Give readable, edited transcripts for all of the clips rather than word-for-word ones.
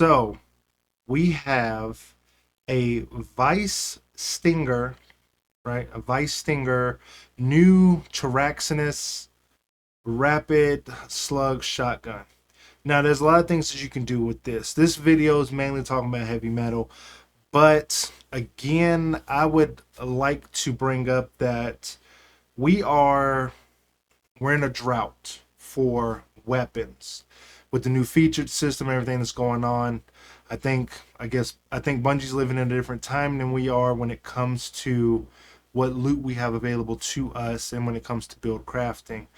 So we have a Vice Stinger, right? A Vice Stinger, new Charaxinus rapid slug shotgun. Now, there's a lot of things that you can do with this. This video is mainly talking about heavy metal, but again, I would like to bring up that we are we're in a drought for weapons with the new featured system, everything that's going on. I think Bungie's living in a different time than we are when it comes to what loot we have available to us and when it comes to build crafting.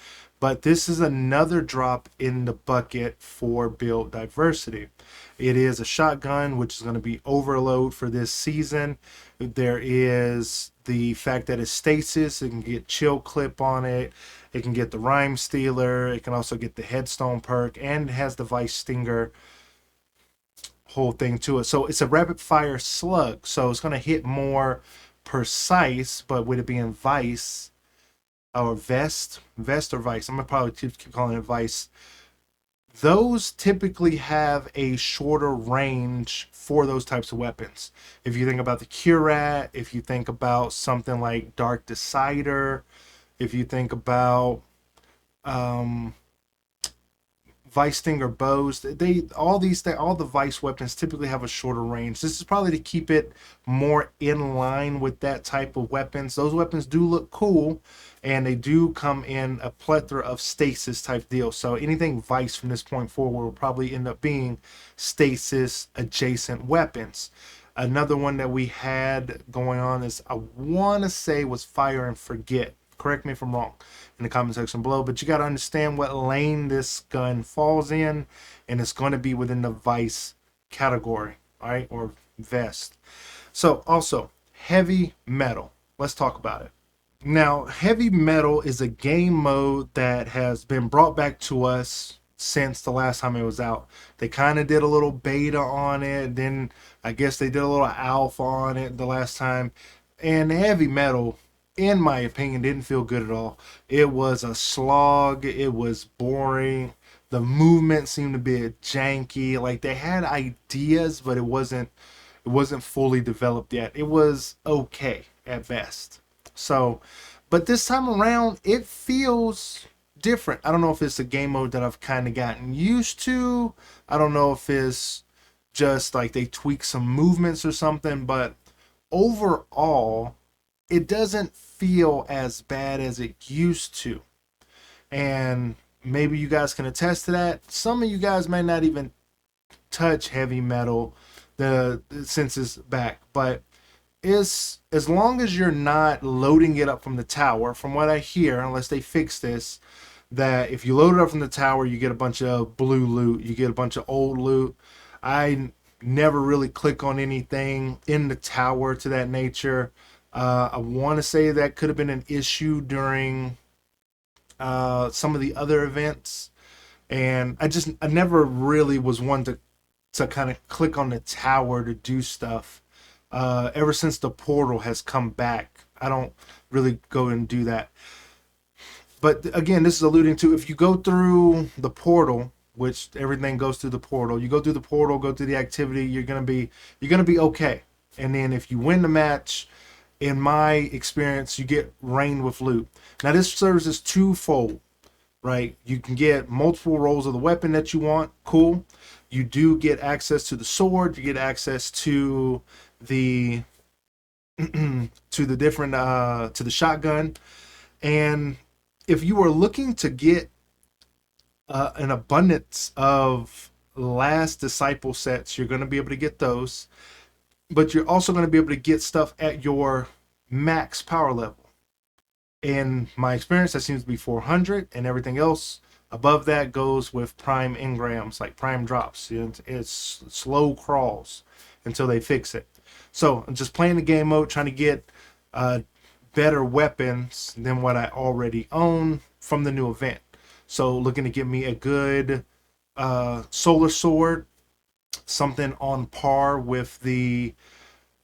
But this is another drop in the bucket for build diversity. It is a shotgun, which is going to be overload for this season. There is the fact that it's stasis. It can get chill clip on it. It can get the rhyme stealer. It can also get the headstone perk, and it has the vice stinger whole thing to it. So it's a rapid fire slug. So it's going to hit more precise, but with it being vice or vest or vice, I'm gonna probably keep calling it vice. Those typically have a shorter range for those types of weapons. If you think about the Curat, if you think about something like Dark Decider, if you think about um, Vice Stinger bows, all the Vice weapons typically have a shorter range. This is probably to keep it more in line with that type of weapons. Those weapons do look cool, and they do come in a plethora of stasis type deals. So anything Vice from this point forward will probably end up being stasis adjacent weapons. Another one that we had going on is, I want to say, was Fire and Forget. Correct me if I'm wrong in the comment section below, but you got to understand what lane this gun falls in, and it's going to be within the vice category, all right, or vest. So also heavy metal, let's talk about it. Now, heavy metal is a game mode that has been brought back to us since the last time it was out. They kind of did a little beta on it, then I guess they did a little alpha on it the last time. And heavy metal, in my opinion, didn't feel good at all. It was a slog, it was boring. The movement seemed to be janky. Like, they had ideas, but it wasn't fully developed yet. It was okay at best. So, but this time around, it feels different. I don't know if it's a game mode that I've kind of gotten used to. I don't know if it's just like they tweak some movements or something, but overall, it doesn't feel as bad as it used to. And maybe you guys can attest to that. Some of you guys may not even touch heavy metal since it's back, but is as long as you're not loading it up from the tower, from what I hear, unless they fix this, that if you load it up from the tower, you get a bunch of blue loot, you get a bunch of old loot. I never really click on anything in the tower to that nature. I want to say that could have been an issue during some of the other events, and I never really was one to kind of click on the tower to do stuff. Ever since the portal has come back, I don't really go and do that. But again, this is alluding to, if you go through the portal, which everything goes through the portal, you go through the portal, go through the activity, you're gonna be okay. And then if you win the match, in my experience, you get rained with loot. Now this serves as twofold, right? You can get multiple rolls of the weapon that you want, cool. You do get access to the sword, you get access to the to the different to the shotgun. And if you are looking to get an abundance of last disciple sets, you're going to be able to get those, but you're also going to be able to get stuff at your max power level. In my experience, that seems to be 400, and everything else above that goes with prime engrams, like prime drops. It's slow crawls until they fix it. So I'm just playing the game mode, trying to get better weapons than what I already own from the new event. So looking to get me a good solar sword, something on par with the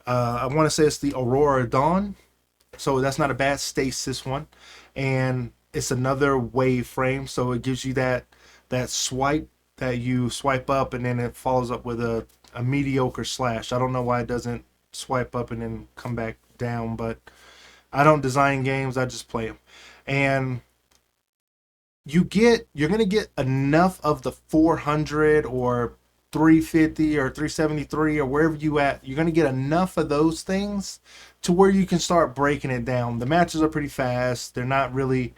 I want to say it's the Aurora Dawn. So that's not a bad stasis one, and it's another wave frame, so it gives you that swipe that you swipe up and then it follows up with a mediocre slash. I don't know why it doesn't swipe up and then come back down, but I don't design games, I just play them. And you're going to get enough of the 400 or 350 or 373 or wherever you at. You're going to get enough of those things to where you can start breaking it down. The matches are pretty fast. They're not really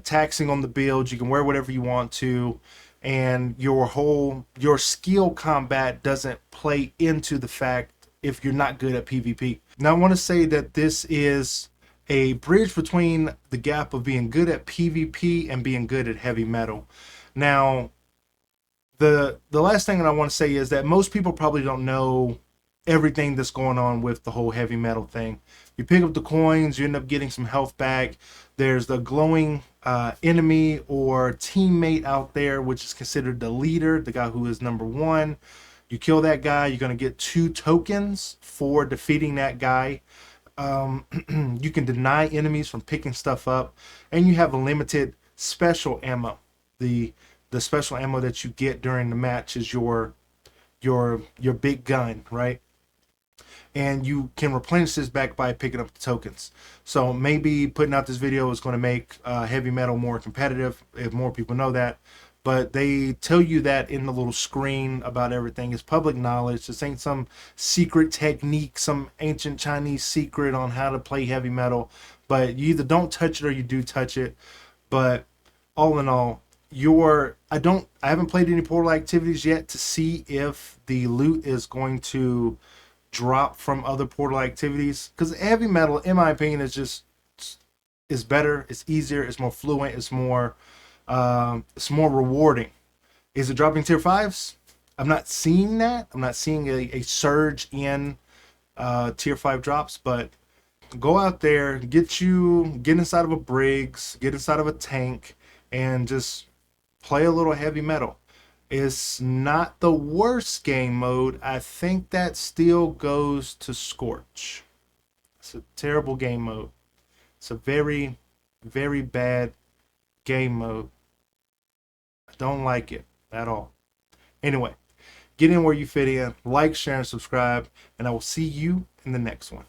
taxing on the build. You can wear whatever you want to, and your skill combat doesn't play into the fact if you're not good at PvP. Now I want to say that this is a bridge between the gap of being good at PvP and being good at heavy metal. Now, the last thing that I want to say is that most people probably don't know everything that's going on with the whole heavy metal thing. You pick up the coins, you end up getting some health back. There's the glowing enemy or teammate out there, which is considered the leader, the guy who is number one. You kill that guy, you're going to get 2 tokens for defeating that guy. You can deny enemies from picking stuff up, and you have a limited special ammo. The special ammo that you get during the match is your big gun, right? And you can replenish this back by picking up the tokens. So maybe putting out this video is going to make heavy metal more competitive if more people know that. But they tell you that in the little screen about everything. It's public knowledge. This ain't some secret technique, some ancient Chinese secret on how to play heavy metal. But you either don't touch it or you do touch it. But all in all, I haven't played any portal activities yet to see if the loot is going to drop from other portal activities. Because heavy metal, in my opinion, is better, it's easier, it's more fluent, it's more rewarding. Is it dropping tier 5s? I'm not seeing that. I'm not seeing a surge in tier 5 drops, but go out there, get inside of a Briggs, get inside of a tank, and just play a little heavy metal. It's not the worst game mode. I think that still goes to Scorch. It's a terrible game mode. It's a very, very bad game mode. I don't like it at all. Anyway, get in where you fit in, like, share, and subscribe, and I will see you in the next one.